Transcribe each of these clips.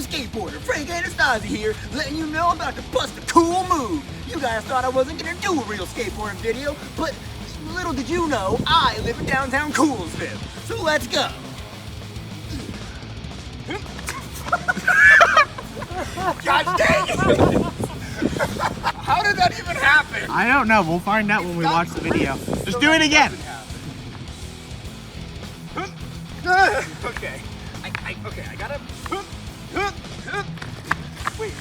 skateboarder, Frank Anastasi here, letting you know I'm about to bust a cool move. You guys thought I wasn't gonna do a real skateboarding video, but little did you know, I live in downtown Coolsville. So let's go. God dang it! How did that even happen? I don't know. We'll find out when we watch the video. Just do it again. Okay. Okay, I gotta. Wait.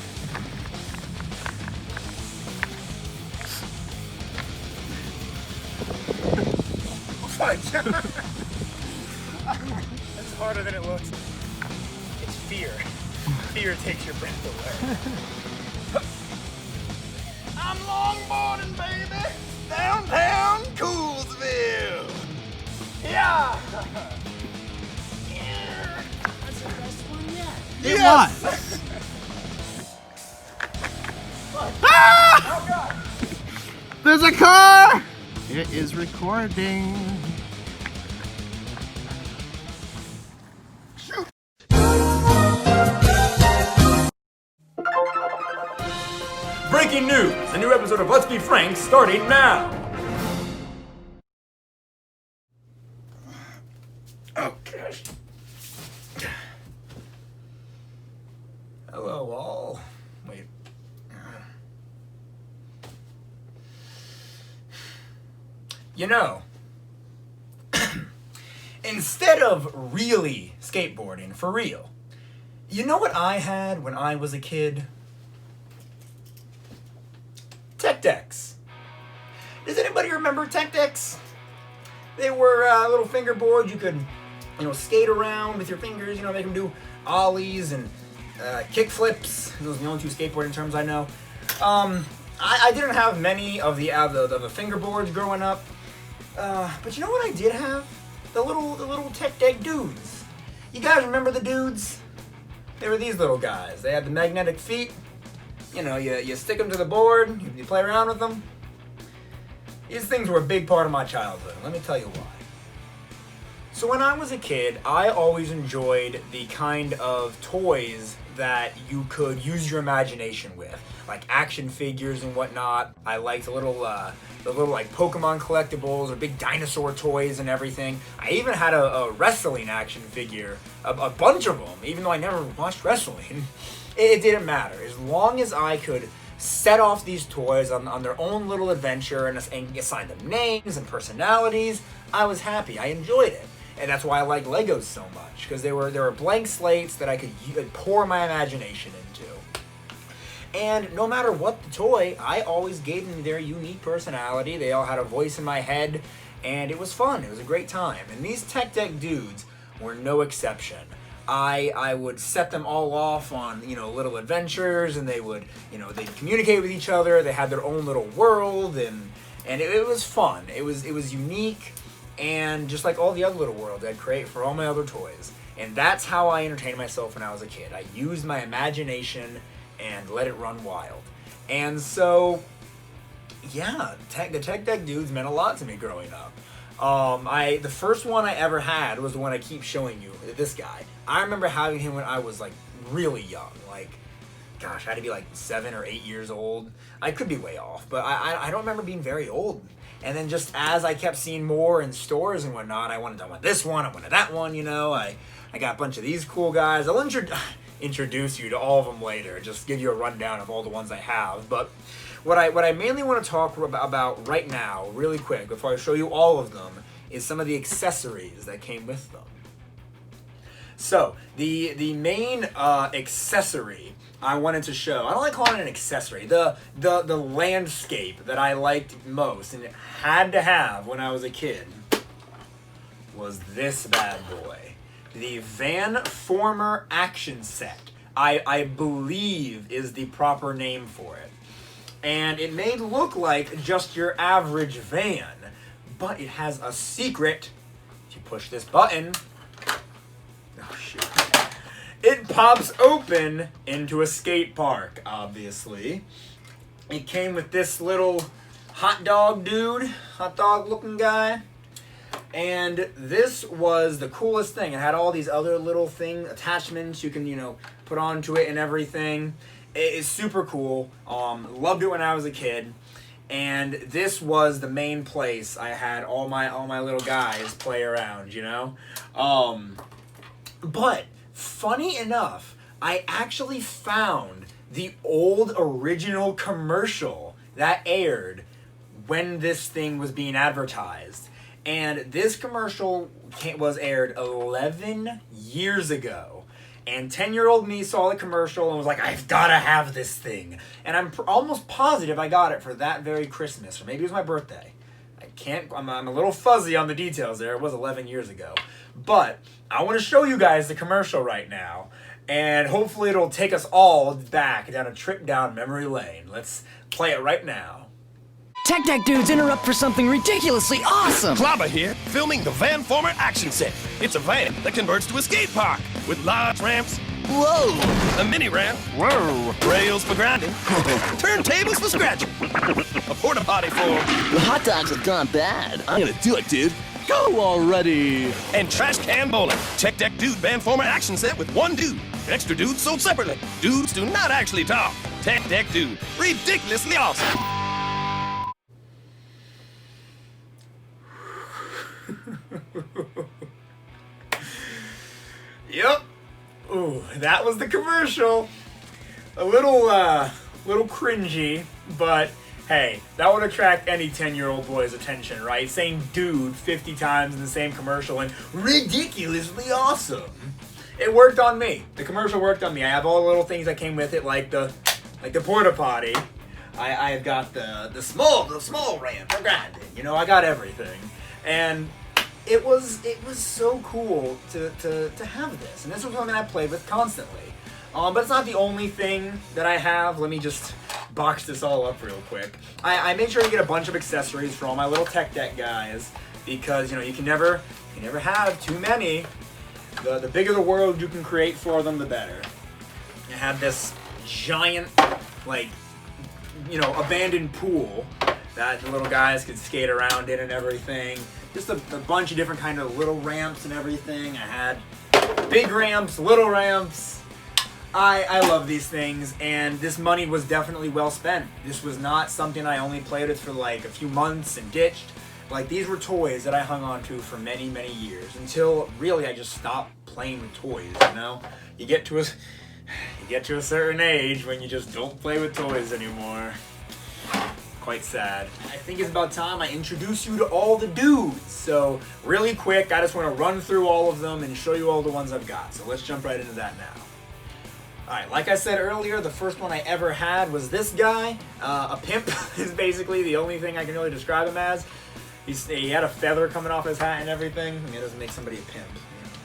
That's harder than it looks. It's fear. Fear takes your breath away. I'm longboarding, baby. Downtown Coolsville. Yeah. That's the best one yet. It was. Ah! Oh God. There's a car. It is recording. Breaking news! A new episode of Let's Be Frank starting now! Oh gosh. Hello all. Wait. You know, instead of really skateboarding for real, you know what I had when I was a kid? Techtechs. Does anybody remember Techtechs? They were little fingerboards you could, skate around with your fingers, make them do ollies and kick flips. Those are the only two skateboarding terms I know. I didn't have many of the fingerboards growing up, but you know what I did have? The little Techtech dudes. You guys remember the dudes? They were these little guys. They had the magnetic feet. You stick them to the board, you play around with them. These things were a big part of my childhood. Let me tell you why. So when I was a kid, I always enjoyed the kind of toys that you could use your imagination with, like action figures and whatnot. I liked the little like Pokemon collectibles or big dinosaur toys and everything. I even had a wrestling action figure, a bunch of them, even though I never watched wrestling. It didn't matter. As long as I could set off these toys on their own little adventure and assign them names and personalities, I was happy. I enjoyed it. And that's why I like Legos so much, because they were blank slates that I could pour my imagination into. And no matter what the toy, I always gave them their unique personality. They all had a voice in my head, and it was fun. It was a great time. And these Techtech dudes were no exception. I would set them all off on, little adventures, and they would, they'd communicate with each other. They had their own little world, and it was fun. It was unique, and just like all the other little worlds I'd create for all my other toys. And that's how I entertained myself when I was a kid. I used my imagination and let it run wild. And so, yeah, the Techtech dudes meant a lot to me growing up. The first one I ever had was the one I keep showing you, this guy. I remember having him when I was like really young, I had to be like 7 or 8 years old. I could be way off, but I don't remember being very old. And then just as I kept seeing more in stores and whatnot, I wanted this one, I wanted that one, I got a bunch of these cool guys. I'll introduce you to all of them later, just give you a rundown of all the ones I have. But what I mainly want to talk about right now, really quick, before I show you all of them, is some of the accessories that came with them. So, the main accessory I wanted to show, I don't like calling it an accessory, the landscape that I liked most and it had to have when I was a kid was this bad boy. The Vanformer action set, I believe is the proper name for it. And it may look like just your average van, but it has a secret. If you push this button, oh shoot, it pops open into a skate park, obviously. It came with this little hot dog dude, hot dog looking guy. And this was the coolest thing. It had all these other little attachments you can, put onto it and everything. It is super cool. Loved it when I was a kid. And this was the main place I had all my little guys play around, But funny enough, I actually found the old original commercial that aired when this thing was being advertised. And this commercial was aired 11 years ago. And 10-year-old me saw the commercial and was like, I've got to have this thing. And I'm almost positive I got it for that very Christmas. Or maybe it was my birthday. I'm a little fuzzy on the details there. It was 11 years ago. But I want to show you guys the commercial right now. And hopefully it'll take us all back down a trip down memory lane. Let's play it right now. Techtech dudes interrupt for something ridiculously awesome! Klaba here, filming the Vanformer action set. It's a van that converts to a skate park with large ramps. Whoa! A mini ramp. Whoa. Rails for grinding. Turntables for scratching. A porta potty for... The hot dogs have gone bad. I'm gonna do it, dude. Go already! And trash can bowling. Techtech dude Vanformer action set with one dude. Extra dudes sold separately. Dudes do not actually talk. Techtech dude. Ridiculously awesome. Yep. Ooh, that was the commercial. A little cringy, but hey, that would attract any 10-year-old boy's attention, right? Saying dude 50 times in the same commercial and ridiculously awesome. It worked on me. The commercial worked on me. I have all the little things that came with it, like the porta potty. I've got the small ramp for grinding. I got everything. And it was so cool to have this, and this was something I played with constantly. But it's not the only thing that I have. Let me just box this all up real quick. I made sure to get a bunch of accessories for all my little Techtech guys because you can never have too many. The bigger the world you can create for them, the better. I had this giant abandoned pool that the little guys could skate around in and everything. Just a bunch of different kind of little ramps and everything. I had big ramps, little ramps. I love these things, and this money was definitely well spent. This was not something I only played with for like a few months and ditched. These were toys that I hung on to for many, many years until really I just stopped playing with toys, You get to a certain age when you just don't play with toys anymore. Quite sad. I think it's about time I introduce you to all the dudes. So really quick, I just want to run through all of them and show you all the ones I've got. So let's jump right into that now. Alright, like I said earlier, the first one I ever had was this guy. A pimp is basically the only thing I can really describe him as. He had a feather coming off his hat and everything. I mean, it doesn't make somebody a pimp.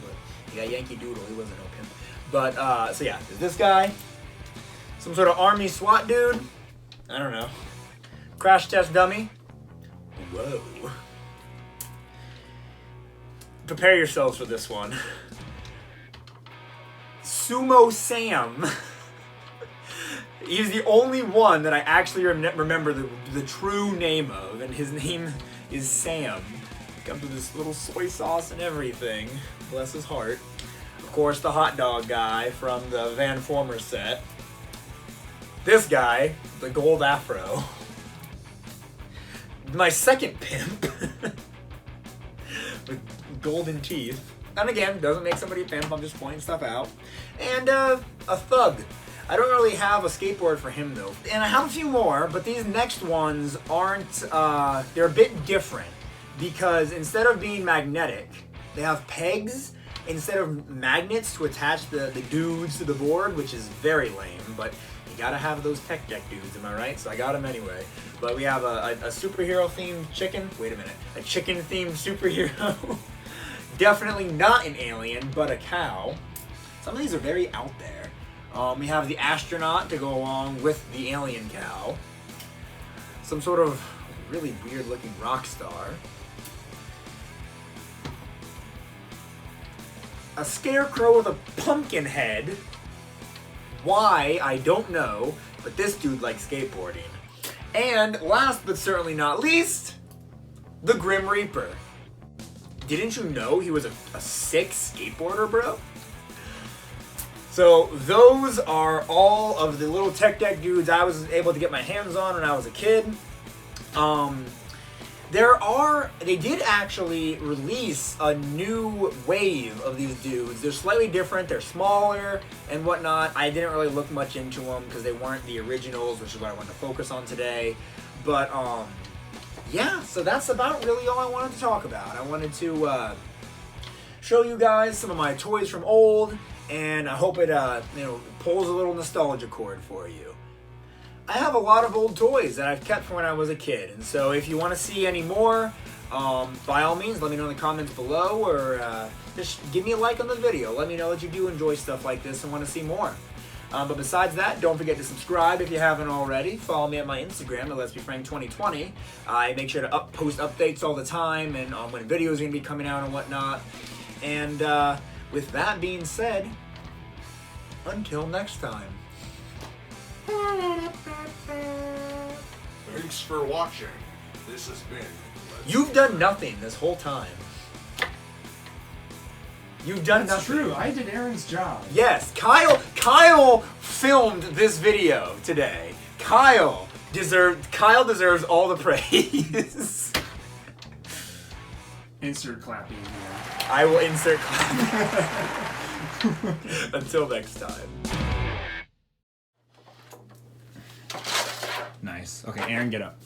But he got Yankee Doodle, he wasn't no pimp. But, so yeah, there's this guy. Some sort of army SWAT dude. I don't know. Crash test dummy. Whoa. Prepare yourselves for this one. Sumo Sam. He's the only one that I actually remember the true name of, and his name is Sam. Comes with this little soy sauce and everything. Bless his heart. Of course, the hot dog guy from the Vanformer set. This guy, the gold afro. My second pimp. With golden teeth. And again, doesn't make somebody a pimp, I'm just pointing stuff out. And a thug. I don't really have a skateboard for him though. And I have a few more, but these next ones aren't, they're a bit different. Because instead of being magnetic, they have pegs instead of magnets to attach the dudes to the board, which is very lame, but you gotta have those Techtech dudes, am I right? So I got them anyway. But we have a superhero themed chicken. Wait a minute. A chicken themed superhero. Definitely not an alien, but a cow. Some of these are very out there. We have the astronaut to go along with the alien cow. Some sort of really weird looking rock star. A scarecrow with a pumpkin head. Why, I don't know, but this dude likes skateboarding. And last but certainly not least, the Grim Reaper. didn't you know he was a sick skateboarder, bro? So those are all of the little Techtech dudes I was able to get my hands on when I was a kid. They did actually release a new wave of these dudes. They're slightly different, they're smaller and whatnot. I didn't really look much into them because they weren't the originals, which is what I wanted to focus on today. But yeah, so that's about really all I wanted to talk about. I wanted to show you guys some of my toys from old, and I hope it pulls a little nostalgia cord for you. I have a lot of old toys that I've kept from when I was a kid, and so if you want to see any more, by all means, let me know in the comments below, or just give me a like on the video. Let me know that you do enjoy stuff like this and want to see more. But besides that, don't forget to subscribe if you haven't already. Follow me at my Instagram at Let's Be Frank 2020. I make sure to post updates all the time, and when videos are going to be coming out and whatnot. And with that being said, until next time. Thanks for watching. This has been... You've done nothing this whole time. You've done That's nothing. true. I did Aaron's job. Yes, Kyle filmed this video today. Kyle deserves all the praise. Insert clapping here. I will insert clap. Until next time. Nice. Okay, Aaron, get up.